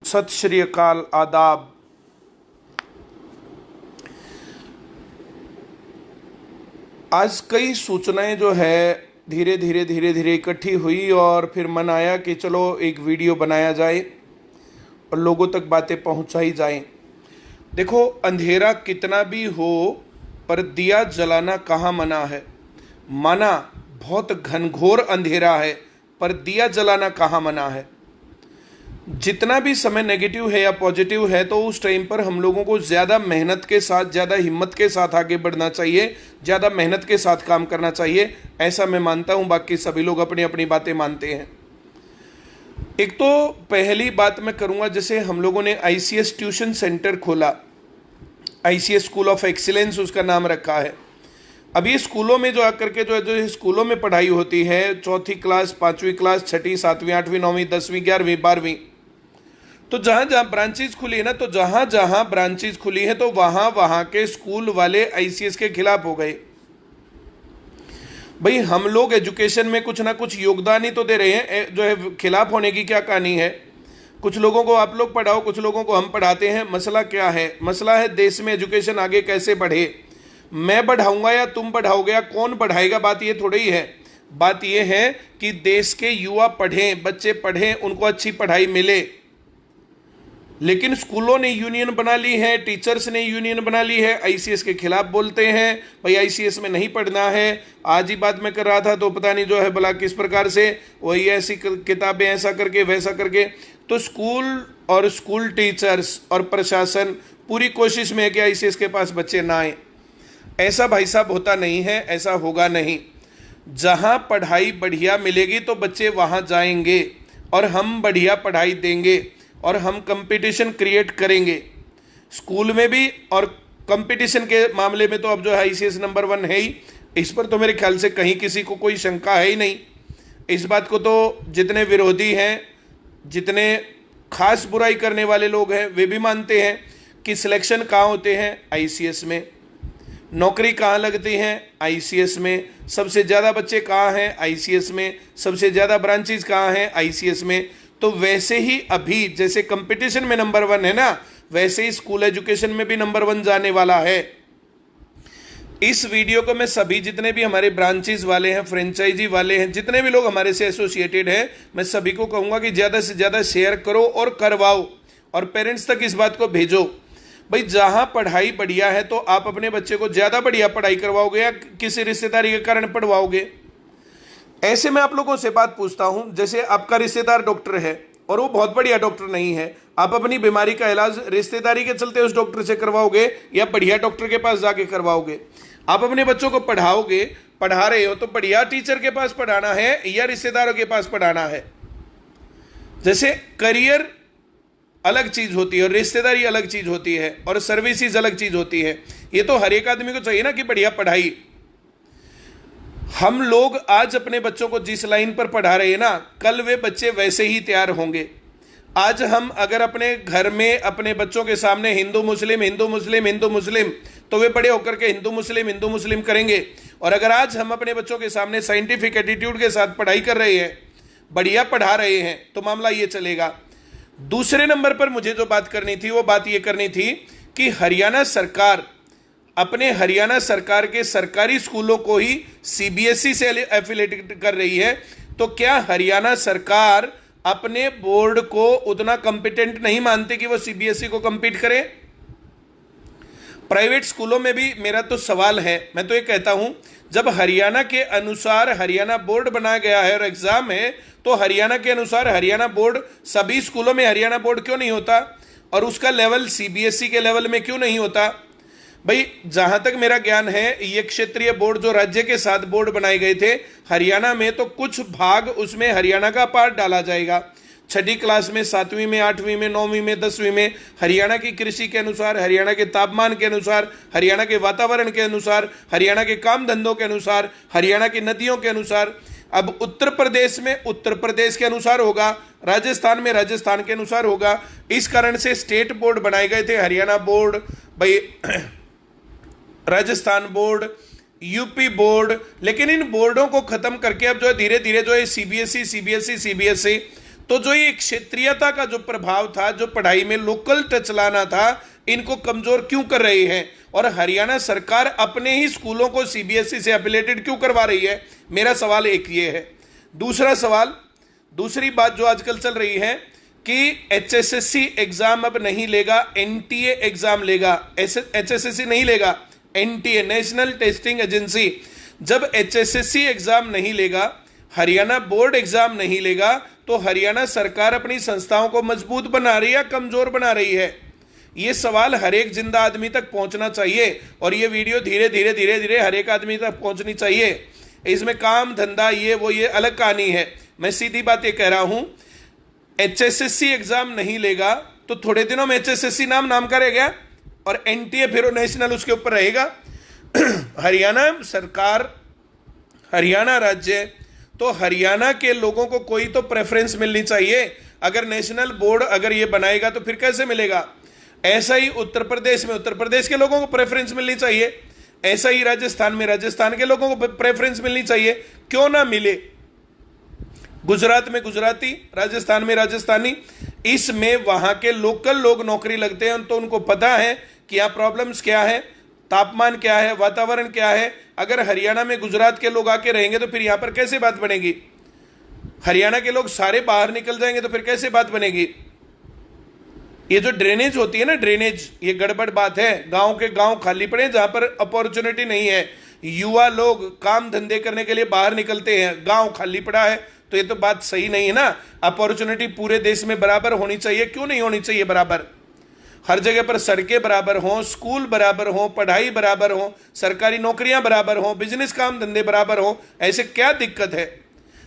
सत श्री अकाल, आदाब। आज कई सूचनाएं जो है धीरे धीरे इकट्ठी हुई और फिर मन आया कि चलो एक वीडियो बनाया जाए और लोगों तक बातें पहुंचाई जाएं। देखो, अंधेरा कितना भी हो पर दिया जलाना कहाँ मना है। माना बहुत घनघोर अंधेरा है पर दिया जलाना कहाँ मना है। जितना भी समय नेगेटिव है या पॉजिटिव है तो उस टाइम पर हम लोगों को ज़्यादा मेहनत के साथ, ज़्यादा हिम्मत के साथ आगे बढ़ना चाहिए, ज़्यादा मेहनत के साथ काम करना चाहिए, ऐसा मैं मानता हूँ। बाकी सभी लोग अपनी अपनी बातें मानते हैं। एक तो पहली बात मैं करूँगा, जैसे हम लोगों ने आईसीएस ट्यूशन सेंटर खोला, आईसीएस स्कूल ऑफ एक्सीलेंस उसका नाम रखा है। अब ये स्कूलों में जो आकर के जो स्कूलों में पढ़ाई होती है, चौथी क्लास, पाँचवीं क्लास, छठी, सातवीं, आठवीं, नौवीं, 10वीं, 11वीं, 12वीं, तो जहाँ जहाँ ब्रांचेज खुली है ना, तो जहाँ जहाँ ब्रांचेज खुली है तो वहाँ वहाँ के स्कूल वाले आईसीएस के खिलाफ हो गए। भाई, हम लोग एजुकेशन में कुछ ना कुछ योगदान ही तो दे रहे हैं, जो है खिलाफ होने की क्या कहानी है। कुछ लोगों को आप लोग पढ़ाओ, कुछ लोगों को हम पढ़ाते हैं। मसला क्या है? मसला है देश में एजुकेशन आगे कैसे बढ़े। मैं बढ़ाऊंगा या तुम बढ़ाओगे या कौन बढ़ाएगा, बात ये थोड़ी ही है। बात ये है कि देश के युवा पढ़ें, बच्चे पढ़ें, उनको अच्छी पढ़ाई मिले। लेकिन स्कूलों ने यूनियन बना ली है, टीचर्स ने यूनियन बना ली है, आईसीएस के खिलाफ बोलते हैं, भाई आईसीएस में नहीं पढ़ना है। आज ही बात मैं कर रहा था तो पता नहीं जो है भला किस प्रकार से वही ऐसी किताबें ऐसा करके वैसा करके। तो स्कूल और स्कूल टीचर्स और प्रशासन पूरी कोशिश में है कि आईसीएस के पास बच्चे ना आए। ऐसा भाई साहब होता नहीं है, ऐसा होगा नहीं। जहाँ पढ़ाई बढ़िया मिलेगी तो बच्चे वहाँ जाएंगे और हम बढ़िया पढ़ाई देंगे और हम कंपटीशन क्रिएट करेंगे स्कूल में भी। और कंपटीशन के मामले में तो अब जो है आईसीएस नंबर 1 है ही, इस पर तो मेरे ख्याल से कहीं किसी को कोई शंका है ही नहीं। इस बात को तो जितने विरोधी हैं, जितने खास बुराई करने वाले लोग हैं, वे भी मानते हैं कि सिलेक्शन कहाँ होते हैं? आईसीएस में। नौकरी कहाँ लगती हैं? आईसीएस में। सबसे ज़्यादा बच्चे कहाँ हैं? आईसीएस में। सबसे ज़्यादा ब्रांचेज कहाँ हैं? आईसीएस में। तो वैसे ही अभी जैसे कंपटीशन में नंबर 1 है ना, वैसे ही स्कूल एजुकेशन में भी नंबर 1 जाने वाला है। इस वीडियो को मैं सभी जितने भी हमारे ब्रांचेज वाले हैं, फ्रेंचाइजी वाले हैं, जितने भी लोग हमारे से एसोसिएटेड हैं, मैं सभी को कहूँगा कि ज़्यादा से ज़्यादा शेयर करो और करवाओ और पेरेंट्स तक इस बात को भेजो। भाई, जहाँ पढ़ाई बढ़िया है तो आप अपने बच्चे को ज़्यादा बढ़िया पढ़ाई करवाओगे या किसी रिश्तेदारी के कारण पढ़वाओगे। ऐसे मैं आप लोगों से बात पूछता हूं, जैसे आपका रिश्तेदार डॉक्टर है और वो बहुत बढ़िया डॉक्टर नहीं है, आप अपनी बीमारी का इलाज रिश्तेदारी के चलते उस डॉक्टर से करवाओगे या बढ़िया डॉक्टर के पास जाके करवाओगे? आप अपने बच्चों को पढ़ाओगे, पढ़ा रहे हो तो बढ़िया टीचर के पास पढ़ाना है या रिश्तेदारों के पास पढ़ाना है? जैसे करियर अलग चीज होती है और रिश्तेदारी अलग चीज होती है और सर्विसेज अलग चीज होती है। ये तो हर एक आदमी को चाहिए ना कि बढ़िया पढ़ाई। हम लोग आज अपने बच्चों को जिस लाइन पर पढ़ा रहे हैं ना, कल वे बच्चे वैसे ही तैयार होंगे। आज हम अगर अपने घर में अपने बच्चों के सामने हिंदू मुस्लिम हिंदू मुस्लिम हिंदू मुस्लिम, तो वे बड़े होकर के हिंदू मुस्लिम करेंगे। और अगर आज हम अपने बच्चों के सामने साइंटिफिक एटीट्यूड के साथ पढ़ाई कर रहे हैं, बढ़िया पढ़ा रहे हैं, तो मामला ये चलेगा। दूसरे नंबर पर मुझे जो बात करनी थी वो बात ये करनी थी कि हरियाणा सरकार अपने हरियाणा सरकार के सरकारी स्कूलों को ही सीबीएसई से एफिलेटेड कर रही है। तो क्या हरियाणा सरकार अपने बोर्ड को उतना कॉम्पिटेंट नहीं मानते कि वो सीबीएसई को कम्पीट करे? प्राइवेट स्कूलों में भी मेरा तो सवाल है। मैं तो ये कहता हूं, जब हरियाणा के अनुसार हरियाणा बोर्ड बनाया गया है और एग्जाम है, तो हरियाणा के अनुसार हरियाणा बोर्ड, सभी स्कूलों में हरियाणा बोर्ड क्यों नहीं होता और उसका लेवल सीबीएसई के लेवल में क्यों नहीं होता? भाई, जहां तक मेरा ज्ञान है, ये क्षेत्रीय बोर्ड जो राज्य के साथ बोर्ड बनाए गए थे हरियाणा में, तो कुछ भाग उसमें हरियाणा का पार्ट डाला जाएगा। छठी क्लास में, 7वीं में, 8वीं में, 9वीं में, 10वीं में हरियाणा की कृषि के अनुसार, हरियाणा के तापमान के अनुसार, हरियाणा के वातावरण के अनुसार, हरियाणा के काम धंधों के अनुसार, हरियाणा की नदियों के अनुसार। अब उत्तर प्रदेश में उत्तर प्रदेश के अनुसार होगा, राजस्थान में राजस्थान के अनुसार होगा। इस कारण से स्टेट बोर्ड बनाए गए थे, हरियाणा बोर्ड, भाई राजस्थान बोर्ड, यूपी बोर्ड। लेकिन इन बोर्डों को खत्म करके अब जो है धीरे धीरे जो है सीबीएसई, तो जो ये क्षेत्रीयता का जो प्रभाव था, जो पढ़ाई में लोकल टच लाना था, इनको कमजोर क्यों कर रही है? और हरियाणा सरकार अपने ही स्कूलों को सीबीएसई से एफिलिएटेड क्यों करवा रही है? मेरा सवाल एक ये है। दूसरा सवाल, दूसरी बात जो आजकल चल रही है कि एचएसएससी एग्जाम अब नहीं लेगा, एनटीए एग्जाम लेगा। एचएसएससी नहीं लेगा, एनटीए, नेशनल टेस्टिंग एजेंसी। जब एचएसएससी एग्जाम नहीं लेगा, हरियाणा बोर्ड एग्जाम नहीं लेगा, तो हरियाणा सरकार अपनी संस्थाओं को मजबूत बना रही है या कमजोर बना रही है? ये सवाल हर एक जिंदा आदमी तक पहुंचना चाहिए और ये वीडियो धीरे धीरे धीरे धीरे हर एक आदमी तक पहुंचनी चाहिए। इसमें काम धंधा ये वो ये अलग कहानी है। मैं सीधी बात ये कह रहा हूं, एचएसएससी एग्जाम नहीं लेगा तो थोड़े दिनों में एचएसएससी नाम का रह गया और एनटीए फिर नेशनल उसके ऊपर रहेगा। हरियाणा सरकार, हरियाणा राज्य, तो हरियाणा के लोगों को कोई तो प्रेफरेंस मिलनी चाहिए। अगर नेशनल बोर्ड अगर ये बनाएगा तो फिर कैसे मिलेगा? ऐसा ही उत्तर प्रदेश में उत्तर प्रदेश के लोगों को प्रेफरेंस मिलनी चाहिए, ऐसा ही राजस्थान में राजस्थान के लोगों को प्रेफरेंस मिलनी चाहिए। क्यों ना मिले? गुजरात में गुजराती, राजस्थान में राजस्थानी। इसमें वहां के लोकल लोग नौकरी लगते हैं तो उनको पता है कि यहाँ प्रॉब्लम्स क्या है, तापमान क्या है, वातावरण क्या है। अगर हरियाणा में गुजरात के लोग आके रहेंगे तो फिर यहां पर कैसे बात बनेगी? हरियाणा के लोग सारे बाहर निकल जाएंगे तो फिर कैसे बात बनेगी? ये जो ड्रेनेज होती है ना, ड्रेनेज, ये गड़बड़ बात है। गांव के गांव खाली पड़े जहां पर अपॉर्चुनिटी नहीं है, युवा लोग काम धंधे करने के लिए बाहर निकलते हैं, गांव खाली पड़ा है, तो ये तो बात सही नहीं है ना। अपॉर्चुनिटी पूरे देश में बराबर होनी चाहिए। क्यों नहीं होनी चाहिए बराबर? हर जगह पर सड़कें बराबर हों, स्कूल बराबर हों, पढ़ाई बराबर हो, सरकारी नौकरियां बराबर हों, बिजनेस काम धंधे बराबर हों। ऐसे क्या दिक्कत है?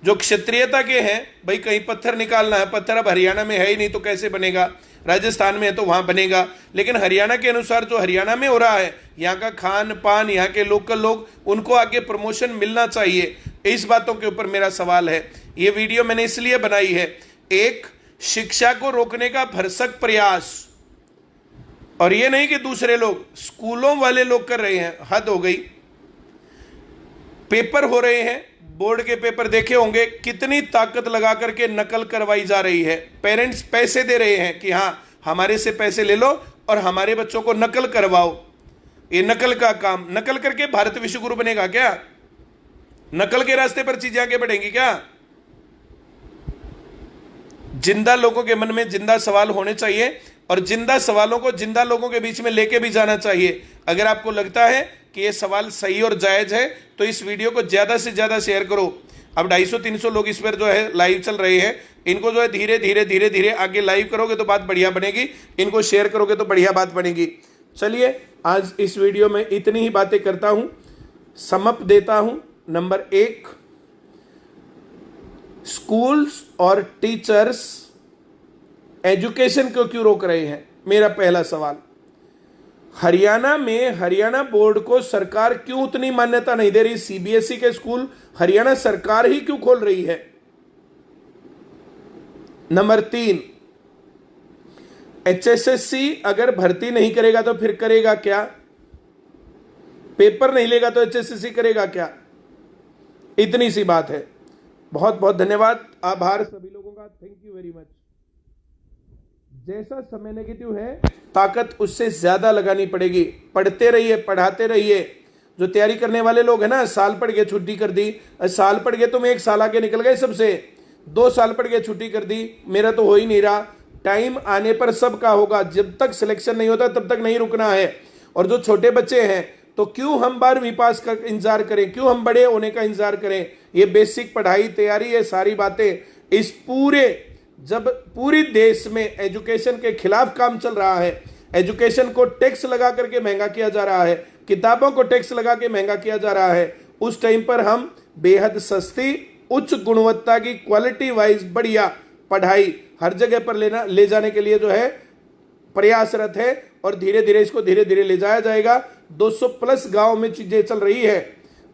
जो क्षेत्रीयता के हैं, भाई कहीं पत्थर निकालना है, पत्थर अब हरियाणा में है ही नहीं तो कैसे बनेगा? राजस्थान में है तो वहां बनेगा। लेकिन हरियाणा के अनुसार जो हरियाणा में हो रहा है, यहाँ का खान पान, यहाँ के लोकल लोग, उनको आगे प्रमोशन मिलना चाहिए। इस बातों के ऊपर मेरा सवाल है। ये वीडियो मैंने इसलिए बनाई है, एक, शिक्षा को रोकने का भरसक प्रयास, और ये नहीं कि दूसरे लोग, स्कूलों वाले लोग कर रहे हैं। हद हो गई। पेपर हो रहे हैं, बोर्ड के पेपर देखे होंगे, कितनी ताकत लगा करके नकल करवाई जा रही है। पेरेंट्स पैसे दे रहे हैं कि हाँ हमारे से पैसे ले लो और हमारे बच्चों को नकल करवाओ। ये नकल का काम, नकल करके भारत विश्व गुरु बनेगा क्या? नकल के रास्ते पर चीजें आगे बढ़ेंगी क्या? जिंदा लोगों के मन में जिंदा सवाल होने चाहिए और जिंदा सवालों को जिंदा लोगों के बीच में लेके भी जाना चाहिए। अगर आपको लगता है कि ये सवाल सही और जायज है तो इस वीडियो को ज्यादा से ज्यादा शेयर करो। अब 250-300 लोग इस पर जो है लाइव चल रहे हैं, इनको जो है धीरे धीरे धीरे धीरे आगे लाइव करोगे तो बात बढ़िया बनेगी, इनको शेयर करोगे तो बढ़िया बात बनेगी। चलिए आज इस वीडियो में इतनी ही बातें करता हूं, समअप देता हूं। नंबर 1, स्कूल्स और टीचर्स एजुकेशन को क्यों रोक रहे हैं? मेरा पहला सवाल। हरियाणा में हरियाणा बोर्ड को सरकार क्यों उतनी मान्यता नहीं दे रही? सीबीएसई के स्कूल हरियाणा सरकार ही क्यों खोल रही है? नंबर 3, एचएसएससी अगर भर्ती नहीं करेगा तो फिर करेगा क्या? पेपर नहीं लेगा तो एचएसएससी करेगा क्या? इतनी सी बात है। बहुत बहुत धन्यवाद, आभार सभी लोगों का। Thank you very much. जैसा समय नेगेटिव है, ताकत उससे ज्यादा लगानी पड़ेगी। पढ़ते रहिए, पढ़ाते रहिए। जो तैयारी करने वाले लोग हैं ना, साल पढ़ गए छुट्टी कर दी, साल पढ़ गए तुम 1 साल आगे निकल गए सबसे, 2 साल पढ़ गए छुट्टी कर दी, मेरा तो हो ही नहीं रहा। टाइम आने पर सबका होगा। जब तक सिलेक्शन नहीं होता तब तक नहीं रुकना है। और जो छोटे बच्चे हैं तो क्यों हम 12वीं पास का इंतजार करें? क्यों हम बड़े होने का इंतजार करें? ये बेसिक पढ़ाई, तैयारी, ये सारी बातें, इस पूरे, जब पूरी देश में एजुकेशन के खिलाफ काम चल रहा है, एजुकेशन को टैक्स लगा करके महंगा किया जा रहा है, किताबों को टैक्स लगा के महंगा किया जा रहा है, उस टाइम पर हम बेहद सस्ती, उच्च गुणवत्ता की, क्वालिटी वाइज बढ़िया पढ़ाई हर जगह पर ले जाने के लिए जो है प्रयासरत है और धीरे धीरे इसको धीरे धीरे ले जाया जाएगा। 200+ गांव में चीजें चल रही है,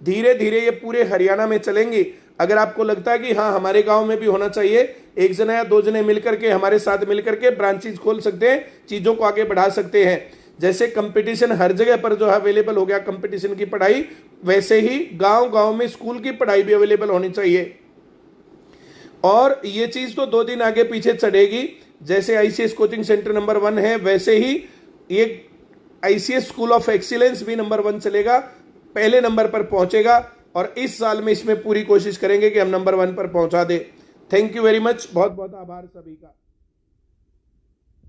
धीरे धीरे ये पूरे हरियाणा में चलेंगी। अगर आपको लगता है कि हाँ हमारे गांव में भी होना चाहिए, 1 जना या 2 जने मिलकर के, हमारे साथ मिलकर के ब्रांचेज खोल सकते हैं, चीजों को आगे बढ़ा सकते हैं। जैसे कंपटीशन हर जगह पर जो है अवेलेबल हो गया कंपटीशन की पढ़ाई, वैसे ही गांव गांव में स्कूल की पढ़ाई भी अवेलेबल होनी चाहिए। और ये चीज तो 2 दिन आगे पीछे चढ़ेगी। जैसे आईसीएस कोचिंग सेंटर नंबर 1 है, वैसे ही ये आईसीएस स्कूल ऑफ एक्सीलेंस भी नंबर 1 चलेगा, पहले नंबर पर पहुंचेगा। और इस साल में इसमें पूरी कोशिश करेंगे कि हम नंबर 1 पर पहुंचा दे। थैंक यू वेरी मच, बहुत बहुत आभार सभी का।